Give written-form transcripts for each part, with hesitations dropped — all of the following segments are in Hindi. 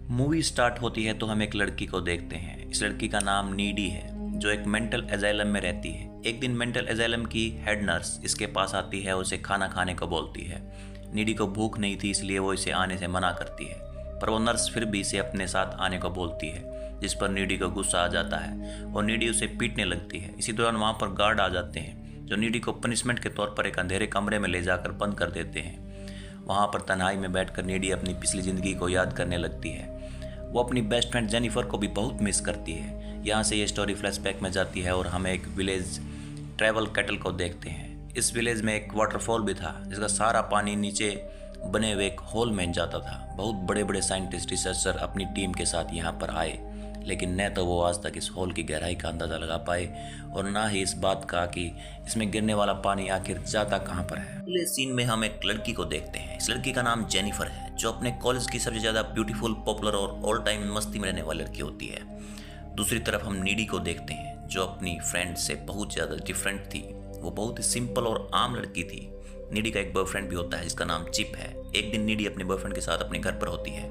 मूवी स्टार्ट होती है तो हम एक लड़की को देखते हैं। इस लड़की का नाम नीडी है, जो एक मेंटल एजाइलम में रहती है। एक दिन मेंटल एजाइलम की हेड नर्स इसके पास आती है, उसे खाना खाने को बोलती है। नीडी को भूख नहीं थी, इसलिए वो इसे आने से मना करती है, पर वो नर्स फिर भी इसे अपने साथ आने को बोलती है, जिस पर नीडी को गुस्सा आ जाता है और नीडी उसे पीटने लगती है। इसी दौरान वहाँ पर गार्ड आ जाते हैं, जो नीडी को पनिशमेंट के तौर पर एक अंधेरे कमरे में ले जाकर बंद कर देते हैं। वहाँ पर तन्हाई में बैठकर नीडी अपनी पिछली ज़िंदगी को याद करने लगती है। वो अपनी बेस्ट फ्रेंड जेनिफर को भी बहुत मिस करती है। यहाँ से ये स्टोरी फ्लैशबैक में जाती है और हम एक विलेज ट्रैवल कैटल को देखते हैं। इस विलेज में एक वाटरफॉल भी था, जिसका सारा पानी नीचे बने हुए एक होल में जाता था। बहुत बड़े बड़े साइंटिस्ट रिसर्चर अपनी टीम के साथ यहाँ पर आए, लेकिन न तो वो आज तक इस होल की गहराई का अंदाज़ा लगा पाए और ना ही इस बात का कि इसमें गिरने वाला पानी आखिर जाता कहाँ पर है। अगले सीन में हम एक लड़की को देखते हैं। इस लड़की का नाम जेनिफर है, जो अपने कॉलेज की सबसे ज़्यादा ब्यूटीफुल, पॉपुलर और ऑल टाइम मस्ती में रहने वाली लड़की होती है। दूसरी तरफ हम नीडी को देखते हैं, जो अपनी फ्रेंड से बहुत ज़्यादा डिफरेंट थी। वो बहुत ही सिंपल और आम लड़की थी। नीडी का एक बॉयफ्रेंड भी होता है, जिसका नाम चिप है। एक दिन नीडी अपने बॉयफ्रेंड के साथ अपने घर पर होती है।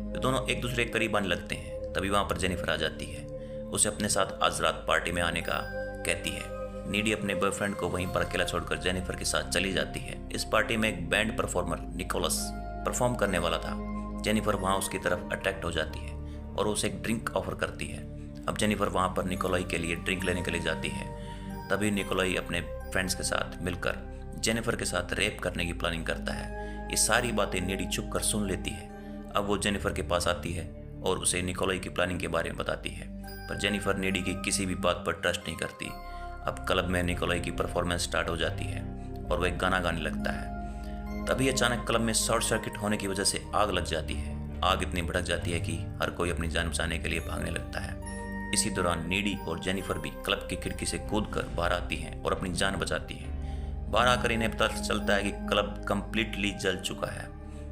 वे दोनों एक दूसरे के करीब आने लगते हैं। तभी वहाँ पर जेनिफर आ जाती है। उसे अपने साथ आज रात पार्टी में आने का कहती है। नीडी अपने बॉयफ्रेंड को वहीं पर अकेला छोड़कर जेनिफर के साथ चली जाती है। इस पार्टी में एक बैंड परफॉर्मर निकोलस परफॉर्म करने वाला था। जेनिफर वहाँ उसकी तरफ अट्रैक्ट हो जाती है और उसे एक ड्रिंक ऑफर करती है। अब जेनिफर वहाँ पर निकोलाई के लिए ड्रिंक लेने के लिए जाती है। तभी निकोलाई अपने फ्रेंड्स के साथ मिलकर जेनिफर के साथ रेप करने की प्लानिंग करता है। ये सारी बातें नीडी चुप कर सुन लेती है। अब वो जेनिफर के पास आती है और उसे निकोलाई की प्लानिंग के बारे में बताती है, पर जेनिफर नीडी की किसी भी बात पर ट्रस्ट नहीं करती। अब क्लब में निकोलाई की परफॉर्मेंस स्टार्ट हो जाती है और वह एक गाना गाने लगता है। तभी अचानक क्लब में शॉर्ट सर्किट होने की वजह से आग लग जाती है। आग इतनी भड़क जाती है कि हर कोई अपनी जान बचाने के लिए भागने लगता है। इसी दौरान नीडी और जेनिफर भी क्लब की खिड़की से कूदकर बाहर आती हैं और अपनी जान बचाती हैं। बाहर आकर इन्हें पता चलता है कि क्लब कंप्लीटली जल चुका है।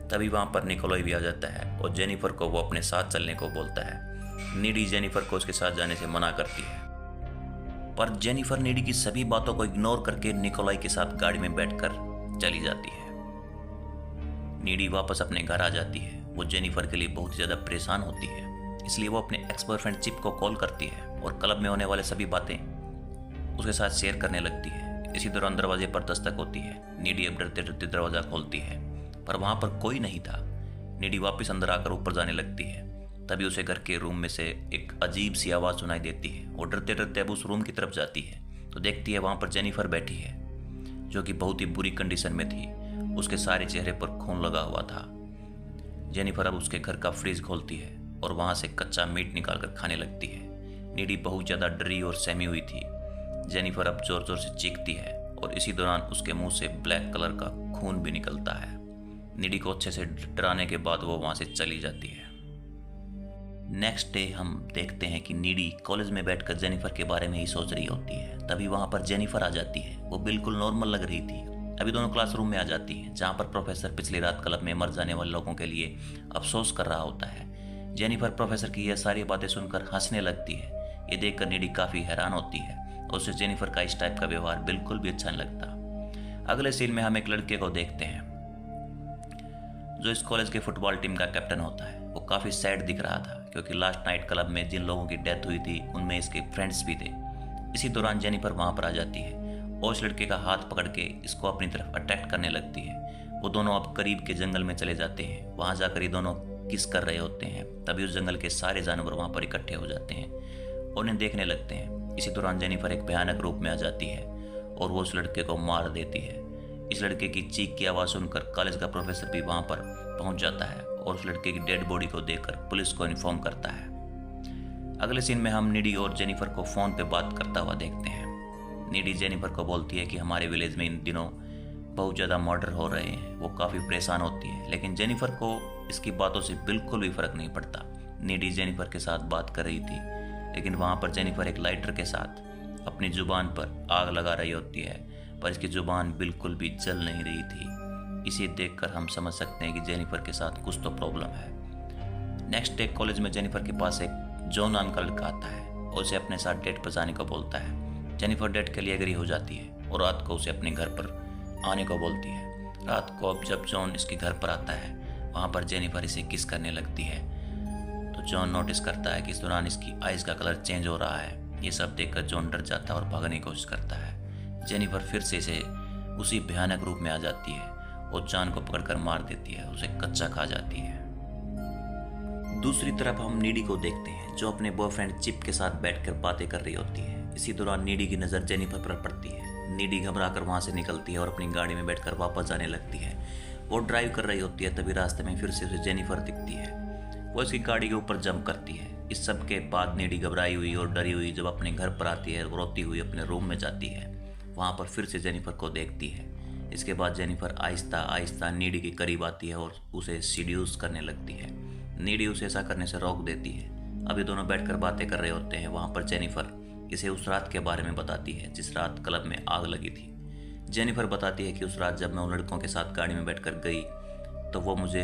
तभी वहाँ पर निकोलाई भी आ जाता है और जेनिफर को वो अपने साथ चलने को बोलता है। नीडी जेनिफर को उसके साथ जाने से मना करती है, पर जेनिफर नीडी की सभी बातों को इग्नोर करके निकोलाई के साथ गाड़ी में बैठकर चली जाती है। नीडी वापस अपने घर आ जाती है। वो जेनिफर के लिए बहुत ज़्यादा परेशान होती है, इसलिए वो अपने एक्स बॉयफ्रेंड चिप को कॉल करती है और क्लब में होने वाले सभी बातें उसके साथ शेयर करने लगती है। इसी दौरान दरवाजे पर दस्तक होती है। नीडी अब डरते डरते दरवाज़ा खोलती है, पर वहाँ पर कोई नहीं था। नीडी वापस अंदर आकर ऊपर जाने लगती है। तभी उसे घर के रूम में से एक अजीब सी आवाज़ सुनाई देती है। वो डरते डरते अब उस रूम की तरफ जाती है तो देखती है वहाँ पर जेनिफर बैठी है, जो कि बहुत ही बुरी कंडीशन में थी। उसके सारे चेहरे पर खून लगा हुआ था। जेनिफर अब उसके घर का फ्रिज खोलती है और वहाँ से कच्चा मीट निकाल कर खाने लगती है। नीडी बहुत ज़्यादा डरी और सहमी हुई थी। जेनिफर अब जोर जोर से चीखती है और इसी दौरान उसके मुंह से ब्लैक कलर का खून भी निकलता है। नीडी को अच्छे से डराने के बाद वो वहाँ से चली जाती है। नेक्स्ट डे हम देखते हैं कि नीडी कॉलेज में बैठकर जेनिफर के बारे में ही सोच रही होती है। तभी वहाँ पर जेनिफर आ जाती है। वो बिल्कुल नॉर्मल लग रही थी। अभी दोनों क्लासरूम में आ जाती हैं, जहाँ पर प्रोफेसर पिछली रात क्लब में मर जाने वाले लोगों के लिए अफसोस कर रहा होता है। जेनिफर प्रोफेसर की यह सारी बातें सुनकर हंसने लगती है। ये देखकर नीडी काफ़ी हैरान होती है और उसे जेनिफर का इस टाइप का व्यवहार बिल्कुल भी अच्छा नहीं लगता। अगले सीन में हम एक लड़के को देखते हैं, जो इस कॉलेज के फुटबॉल टीम का कैप्टन होता है। वो काफ़ी सैड दिख रहा था, क्योंकि लास्ट नाइट क्लब में जिन लोगों की डेथ हुई थी उनमें इसके फ्रेंड्स भी थे। इसी दौरान जेनिफर वहाँ पर आ जाती है और उस लड़के का हाथ पकड़ के इसको अपनी तरफ अट्रैक्ट करने लगती है। वो दोनों अब करीब के जंगल में चले जाते हैं। वहाँ जाकर ये दोनों किस कर रहे होते हैं। तभी उस जंगल के सारे जानवर वहाँ पर इकट्ठे हो जाते हैं और उन्हें देखने लगते हैं। इसी दौरान जेनिफर एक भयानक रूप में आ जाती है और वो उस लड़के को मार देती है। इस लड़के की चीख की आवाज़ सुनकर कॉलेज का प्रोफेसर भी वहाँ पर पहुँच जाता है और उस लड़के की डेड बॉडी को देखकर पुलिस को इन्फॉर्म करता है। अगले सीन में हम नीडी और जेनिफर को फ़ोन पे बात करता हुआ देखते हैं। नीडी जेनिफर को बोलती है कि हमारे विलेज में इन दिनों बहुत ज़्यादा मर्डर हो रहे हैं। वो काफ़ी परेशान होती है, लेकिन जेनिफर को इसकी बातों से बिल्कुल भी फ़र्क नहीं पड़ता। नीडी जेनिफर के साथ बात कर रही थी, लेकिन वहाँ पर जेनिफर एक लाइटर के साथ अपनी ज़ुबान पर आग लगा रही होती है, पर इसकी ज़ुबान बिल्कुल भी जल नहीं रही थी। इसे देखकर हम समझ सकते हैं कि जेनिफर के साथ कुछ तो प्रॉब्लम है। नेक्स्ट डे कॉलेज में जेनिफर के पास एक जॉन नाम का लड़का आता है और उसे अपने साथ डेट पर जाने को बोलता है। जेनिफर डेट के लिए एग्री हो जाती है और रात को उसे अपने घर पर आने को बोलती है। रात को अब जब जॉन इसके घर पर आता है, वहाँ पर जेनिफर इसे किस करने लगती है जॉन नोटिस करता है कि इस दौरान इसकी आइज़ का कलर चेंज हो रहा है। ये सब देखकर जॉन डर जाता है और भागने की कोशिश करता है। जेनिफर फिर से इसे उसी भयानक रूप में आ जाती है और जॉन को पकड़कर मार देती है, उसे कच्चा खा जाती है। दूसरी तरफ हम नीडी को देखते हैं जो अपने बॉयफ्रेंड चिप के साथ बैठकर बातें कर रही होती है। इसी दौरान नीडी की नज़र जेनिफर पर पड़ती है। नीडी घबराकर वहाँ से निकलती है और अपनी गाड़ी में बैठकर वापस जाने लगती है। वो ड्राइव कर रही होती है, तभी रास्ते में फिर से उसे जेनिफर दिखती है। वो इसकी गाड़ी के ऊपर जंप करती है। इस सब के बाद नीडी घबराई हुई और डरी हुई जब अपने घर पर आती है, रोती हुई अपने रूम में जाती है। वहाँ पर फिर से जेनिफर को देखती है। इसके बाद जेनिफर आहिस्ता आहिस्ता नीडी के करीब आती है और उसे सीड्यूस करने लगती है। नीडी उसे ऐसा करने से रोक देती है। अभी दोनों बैठकर बातें कर रहे होते हैं। वहाँ पर जेनिफर इसे उस रात के बारे में बताती है जिस रात क्लब में आग लगी थी। जेनिफर बताती है कि उस रात जब मैं उन लड़कों के साथ गाड़ी में बैठकर गई तो वो मुझे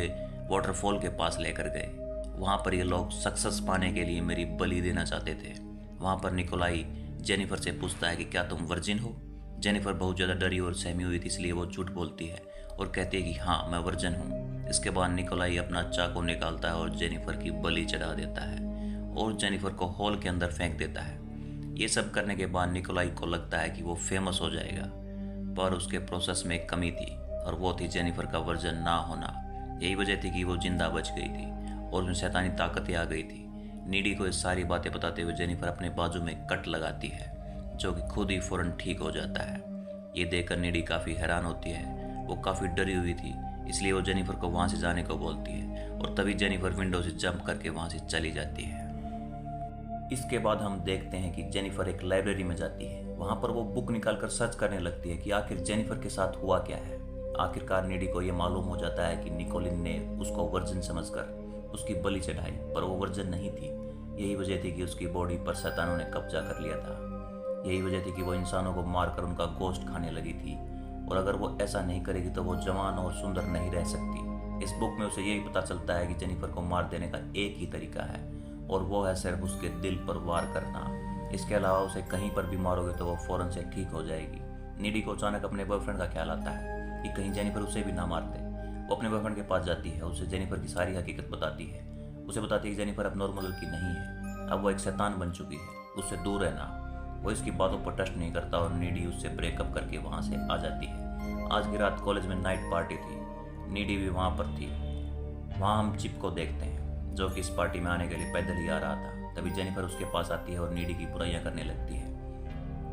वाटरफॉल के पास लेकर गए। वहाँ पर ये लोग सक्सेस पाने के लिए मेरी बलि देना चाहते थे। वहाँ पर निकोलाई जेनिफर से पूछता है कि क्या तुम वर्जिन हो। जेनिफर बहुत ज़्यादा डरी और सहमी हुई थी, इसलिए वो झूठ बोलती है और कहती है कि हाँ मैं वर्जिन हूँ। इसके बाद निकोलाई अपना चाकू निकालता है और जेनिफर की बलि चढ़ा देता है और जेनिफर को हॉल के अंदर फेंक देता है। ये सब करने के बाद निकोलाई को लगता है कि वो फेमस हो जाएगा, पर उसके प्रोसेस में एक कमी थी और वो थी जेनिफर का वर्जन ना होना। यही वजह थी कि वो जिंदा बच गई थी और उसमें शैतानी ताकतें आ गई थी। नीडी को ये सारी बातें बताते हुए जेनिफर अपने बाजू में कट लगाती है जो कि खुद ही फौरन ठीक हो जाता है। ये देखकर नीडी काफ़ी हैरान होती है। वो काफ़ी डरी हुई थी, इसलिए वो जेनिफर को वहाँ से जाने को बोलती है और तभी जेनिफर विंडो से जंप करके वहाँ से चली जाती है। इसके बाद हम देखते हैं कि जेनिफर एक लाइब्रेरी में जाती है। वहाँ पर वो बुक निकालकर सर्च करने लगती है कि आखिर जेनिफर के साथ हुआ क्या है। आखिरकार नीडी को ये मालूम हो जाता है कि निकोलिन ने उसको वर्जिन समझकर उसकी बलि चढ़ाई, पर वो वर्जिन नहीं थी। यही वजह थी कि उसकी बॉडी पर शैतानों ने कब्जा कर लिया था। यही वजह थी कि वो इंसानों को मारकर उनका गोश्त खाने लगी थी और अगर वो ऐसा नहीं करेगी तो वो जवान और सुंदर नहीं रह सकती। इस बुक में उसे यही पता चलता है कि जेनिफर को मार देने का एक ही तरीका है और वो है सिर्फ उसके दिल पर वार करना। इसके अलावा उसे कहीं पर भी मारोगे तो वो फौरन से ठीक हो जाएगी। नीडी को अचानक अपने बॉयफ्रेंड का ख्याल आता है कि कहीं जेनिफर उसे भी ना मार दे। वो अपने बॉयफ्रेंड के पास जाती है, उसे जेनिफर की सारी हकीकत बताती है। उसे बताती है कि जेनिफर अब नॉर्मल लड़की नहीं है, अब वो एक शैतान बन चुकी है, उससे दूर रहना। वो इसकी बातों पर ट्रस्ट नहीं करता और नीडी उससे ब्रेकअप करके वहाँ से आ जाती है। आज की रात कॉलेज में नाइट पार्टी थी, नीडी भी वहाँ पर थी। वहाँ हम चिप को देखते हैं जो कि इस पार्टी में आने के लिए पैदल ही आ रहा था। तभी जेनिफर उसके पास आती है और नीडी की बुराइयां करने लगती है।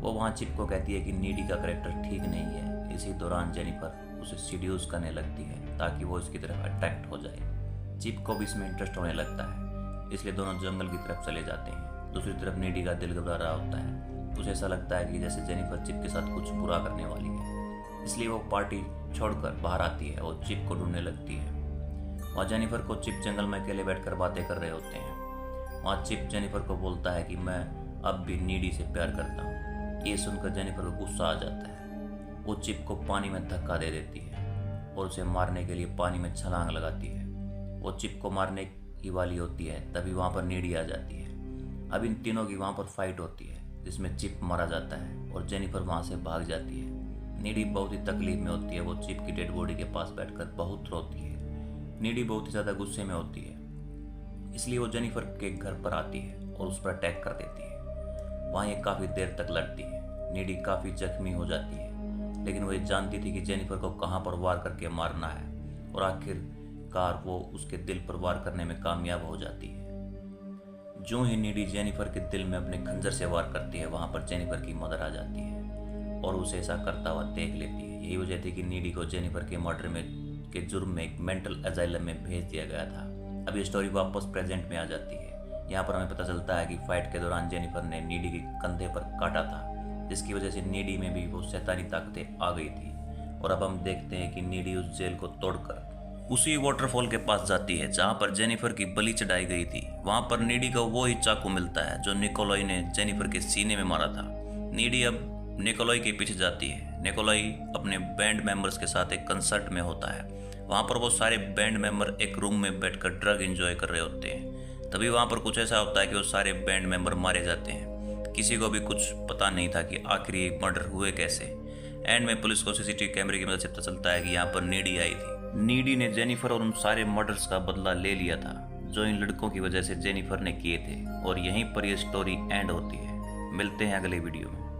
वो वहाँ चिप को कहती है कि नीडी का कैरेक्टर ठीक नहीं है। इसी दौरान जेनिफर उसे सीड्यूस करने लगती है ताकि वो इसकी तरफ अट्रैक्ट हो जाए। चिप को भी इसमें इंटरेस्ट होने लगता है, इसलिए दोनों जंगल की तरफ चले जाते हैं। दूसरी तरफ नीडी का दिल घबरा रहा होता है। उसे ऐसा लगता है कि जैसे जेनिफर चिप के साथ कुछ बुरा करने वाली है, इसलिए वो पार्टी छोड़कर बाहर आती है और चिप को ढूंढने लगती है। वहाँ जेनिफर को चिप जंगल में अकेले बैठकर बातें कर रहे होते हैं। वहाँ चिप जेनिफर को बोलता है कि मैं अब भी नीडी से प्यार करता हूँ। ये सुनकर जेनिफर को गुस्सा आ जाता है। वो चिप को पानी में धक्का दे देती है और उसे मारने के लिए पानी में छलांग लगाती है। वो चिप को मारने की वाली होती है, तभी वहाँ पर नीडी आ जाती है। अब इन तीनों की वहाँ पर फाइट होती है जिसमें चिप मारा जाता है और जेनिफर वहाँ से भाग जाती है। नीडी बहुत ही तकलीफ में होती है। वो चिप की डेड बॉडी के पास बैठकर बहुत रोती है। नीडी बहुत ही ज़्यादा गुस्से में होती है, इसलिए वो जेनिफर के घर पर आती है और उस पर अटैक कर देती है। वहाँ ये काफ़ी देर तक लड़ती है। नीडी काफ़ी जख्मी हो जाती है, लेकिन वो ये जानती थी कि जेनिफर को कहाँ पर वार करके मारना है और आखिरकार वो उसके दिल पर वार करने में कामयाब हो जाती है। जो ही नीडी जेनिफर के दिल में अपने खंजर से वार करती है, वहाँ पर जेनिफर की मदर आ जाती है और उसे ऐसा करता हुआ देख लेती है। यही वजह थी कि नीडी को जेनिफर के मर्डर में के जुर्म में एक मेंटल एजाइलम में भेज दिया गया था। अब ये स्टोरी वापस प्रेजेंट में आ जाती है। यहाँ पर हमें पता चलता है कि फाइट के दौरान जेनिफर ने नीडी के कंधे पर काटा था, जिसकी वजह से नीडी में भी वो शैतानी ताकतें आ गई थी। और अब हम देखते हैं कि नीडी उस जेल को तोड़कर उसी वाटरफॉल के पास जाती है जहाँ पर जेनिफर की बलि चढ़ाई गई थी। वहाँ पर नीडी को वो ही चाकू मिलता है जो निकोलाई ने जेनिफर के सीने में मारा था। नीडी अब निकोलाई के पीछे जाती है। निकोलाई अपने बैंड मेंबर्स के साथ एक कंसर्ट में होता है। वहाँ पर वो सारे बैंड मेंबर एक रूम में बैठकर ड्रग एंजॉय कर रहे होते हैं। तभी वहाँ पर कुछ ऐसा होता है कि वो सारे बैंड मेंबर मारे जाते हैं। किसी को भी कुछ पता नहीं था कि आखिर ये मर्डर हुए कैसे। एंड में पुलिस को सीसीटीवी कैमरे की मदद से पता चलता है कि यहाँ पर नीडी आई थी। नीडी ने जेनिफर और उन सारे मर्डर्स का बदला ले लिया था। जो इन लड़कों की वजह से जेनिफर ने किए थे, और यहीं पर ये स्टोरी एंड होती है। मिलते हैं अगले वीडियो में।